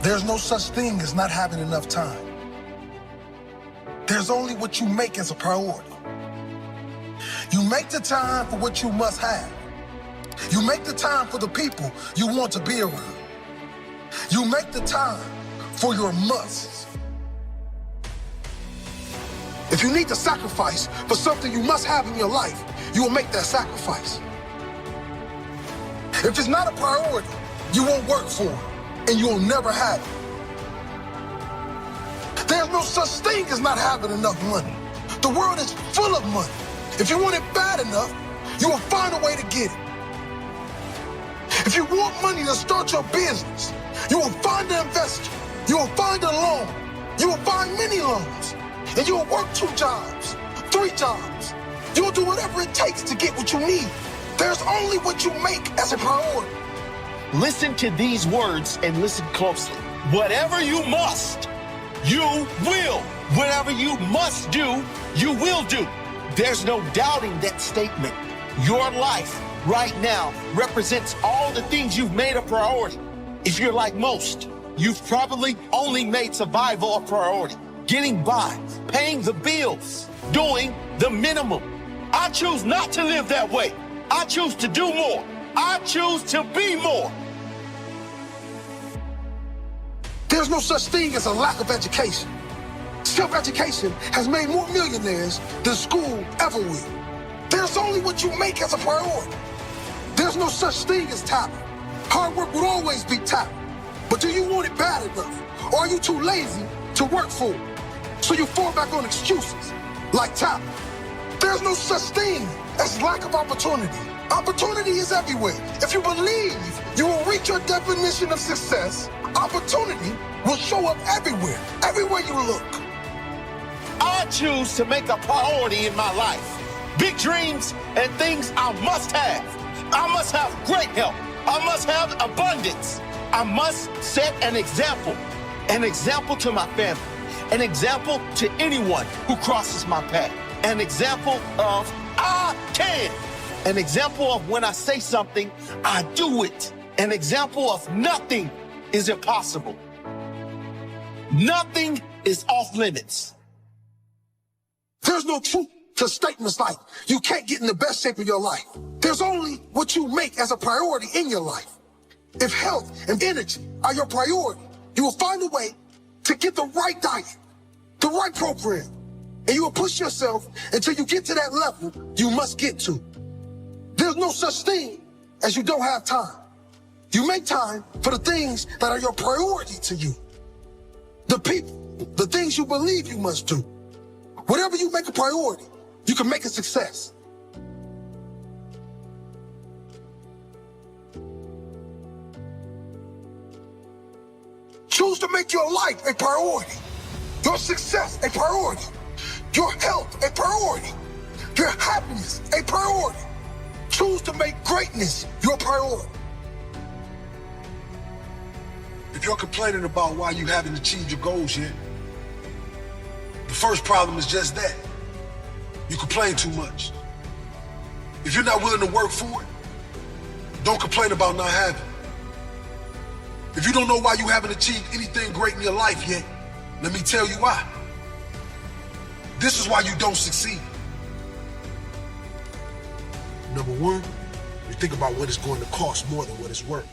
There's no such thing as not having enough time. There's only what you make as a priority. You make the time for what you must have. You make the time for the people you want to be around. You make the time for your musts. If you need to sacrifice for something you must have in your life, you will make that sacrifice. If it's not a priority, you won't work for it, and you will never have it. There's no such thing as not having enough money. The world is full of money. If you want it bad enough, you will find a way to get it. If you want money to start your business, you will find an investor. You will find a loan. You will find many loans. And you will work 2 jobs, 3 jobs. You will do whatever it takes to get what you need. There's only what you make as a priority. Listen to these words and listen closely. Whatever you must, you will. Whatever you must do, you will do. There's no doubting that statement. Your life right now represents all the things you've made a priority. If you're like most, you've probably only made survival a priority. Getting by, paying the bills, doing the minimum. I choose not to live that way. I choose to do more. I choose to be more. There's no such thing as a lack of education. Self-education has made more millionaires than school ever will. There's only what you make as a priority. There's no such thing as talent. Hard work will always be talent. But do you want it bad enough? Or are you too lazy to work for it? So you fall back on excuses, like talent. There's no such thing as lack of opportunity. Opportunity is everywhere. If you believe you will reach your definition of success, opportunity will show up everywhere, everywhere you look. I choose to make a priority in my life. Big dreams and things I must have. I must have great health. I must have abundance. I must set an example to my family, an example to anyone who crosses my path, an example of I can, an example of when I say something, I do it, an example of nothing is impossible. Nothing is off limits. There's no truth to statements like, you can't get in the best shape of your life. There's only what you make as a priority in your life. If health and energy are your priority, you will find a way to get the right diet, the right program, and you will push yourself until you get to that level you must get to. There's no such thing as you don't have time. You make time for the things that are your priority to you. The people, the things you believe you must do. Whatever you make a priority, you can make a success. Choose to make your life a priority, your success a priority, your health a priority, your happiness a priority. Choose to make greatness your priority. If you're complaining about why you haven't achieved your goals yet, the first problem is just that. You complain too much. If you're not willing to work for it, don't complain about not having. If you don't know why you haven't achieved anything great in your life yet, let me tell you why. This is why you don't succeed. Number one, you think about what it's going to cost more than what it's worth.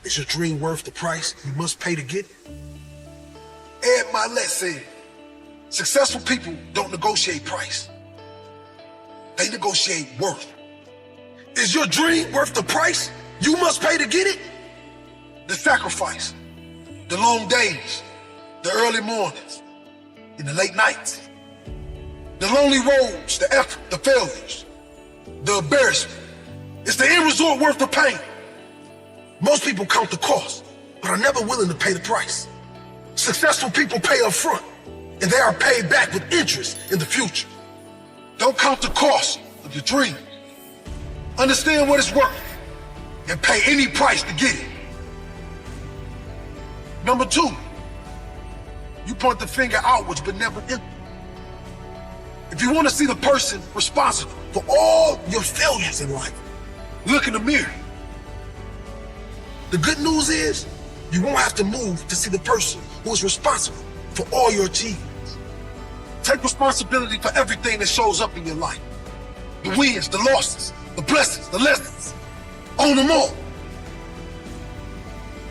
Is your dream worth the price you must pay to get it? Ed Milet said, successful people don't negotiate price. They negotiate worth. Is your dream worth the price you must pay to get it? The sacrifice, the long days, the early mornings, and the late nights, the lonely roads, the effort, the failures, the embarrassment. Is the end result worth the pain? Most people count the cost, but are never willing to pay the price. Successful people pay up front, and they are paid back with interest in the future. Don't count the cost of your dream. Understand what it's worth and pay any price to get it. Number two, you point the finger outwards but never inward. If you want to see the person responsible for all your failures in life, look in the mirror. The good news is You won't have to move to see the person who is responsible for all your achievements. Take responsibility for everything that shows up in your life. The wins, the losses, the blessings, the lessons. Own them all.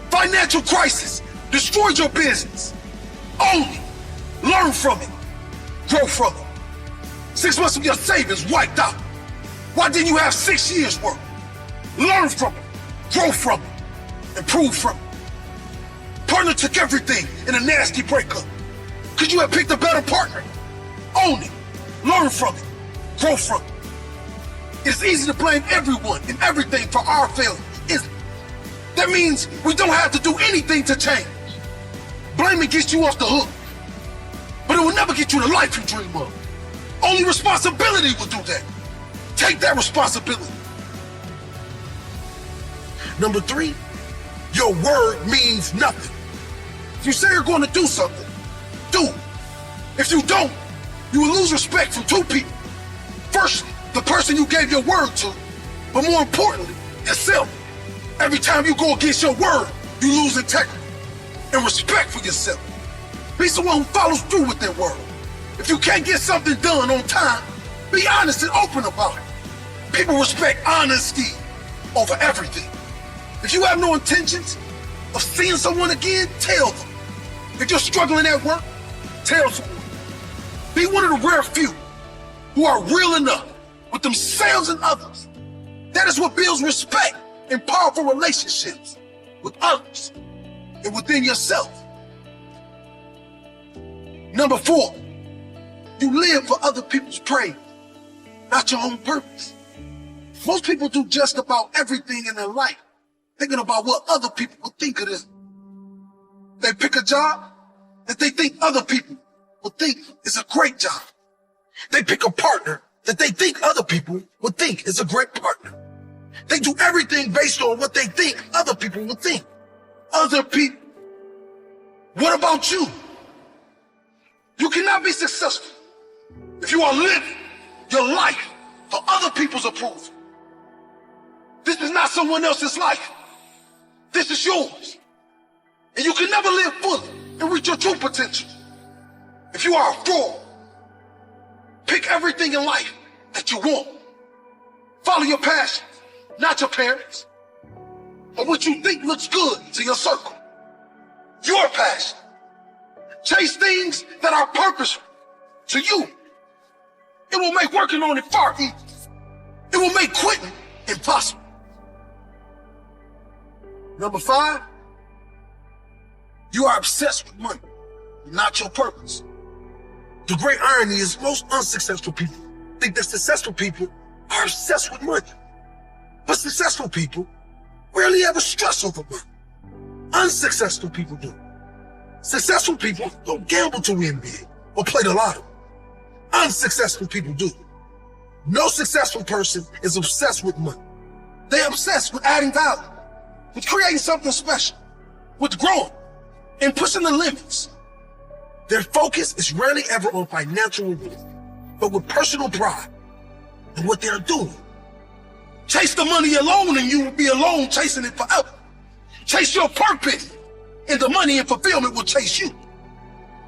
Financial crisis destroyed your business. Own it. Learn from it. Grow from it. 6 months of your savings wiped out. Why didn't you have 6 years' worth? Learn from it. Grow from it. Improve from it. Partner took everything in a nasty breakup. Could you have picked a better partner? Own it. Learn from it. Grow from it. It's easy to blame everyone and everything for our failures, isn't it? That means we don't have to do anything to change. Blaming gets you off the hook, but it will never get you the life you dream of. Only responsibility will do that. Take that responsibility. Number 3, your word means nothing. If you say you're going to do something, do it. If you don't, you will lose respect from 2 people. First, the person you gave your word to, but more importantly, yourself. Every time you go against your word, you lose integrity and respect for yourself. Be someone who follows through with their word. If you can't get something done on time, be honest and open about it. People respect honesty over everything. If you have no intentions of seeing someone again, tell them. If you're struggling at work, tell someone. Be one of the rare few who are real enough with themselves and others. That is what builds respect and powerful relationships with others and within yourself. Number 4, you live for other people's praise, not your own purpose. Most people do just about everything in their life thinking about what other people will think of them. They pick a job that they think other people will think is a great job. They pick a partner that they think other people would think is a great partner. They do everything based on what they think other people will think. Other people. What about you? You cannot be successful if you are living your life for other people's approval. This is not someone else's life. This is yours. And you can never live fully and reach your true potential if you are a fraud. Pick everything in life that you want. Follow your passions, not your parents, or what you think looks good to your circle. Your passion. Chase things that are purposeful to you. It will make working on it far easier. It will make quitting impossible. Number 5, you are obsessed with money, not your purpose. The great irony is most unsuccessful people think that successful people are obsessed with money. But successful people rarely ever stress over money. Unsuccessful people do. Successful people don't gamble to win big or play the lottery. Unsuccessful people do. No successful person is obsessed with money. They're obsessed with adding value, with creating something special, with growing and pushing the limits. Their focus is rarely ever on financial reward, but with personal pride in what they're doing. Chase the money alone and you will be alone chasing it forever. Chase your purpose and the money and fulfillment will chase you.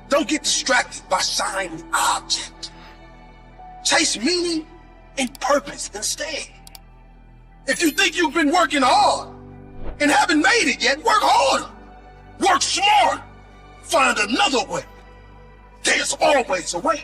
Don't get distracted by shiny objects. Chase meaning and purpose instead. If you think you've been working hard and haven't made it yet, work harder. Work smart. Find another way. There's always a way.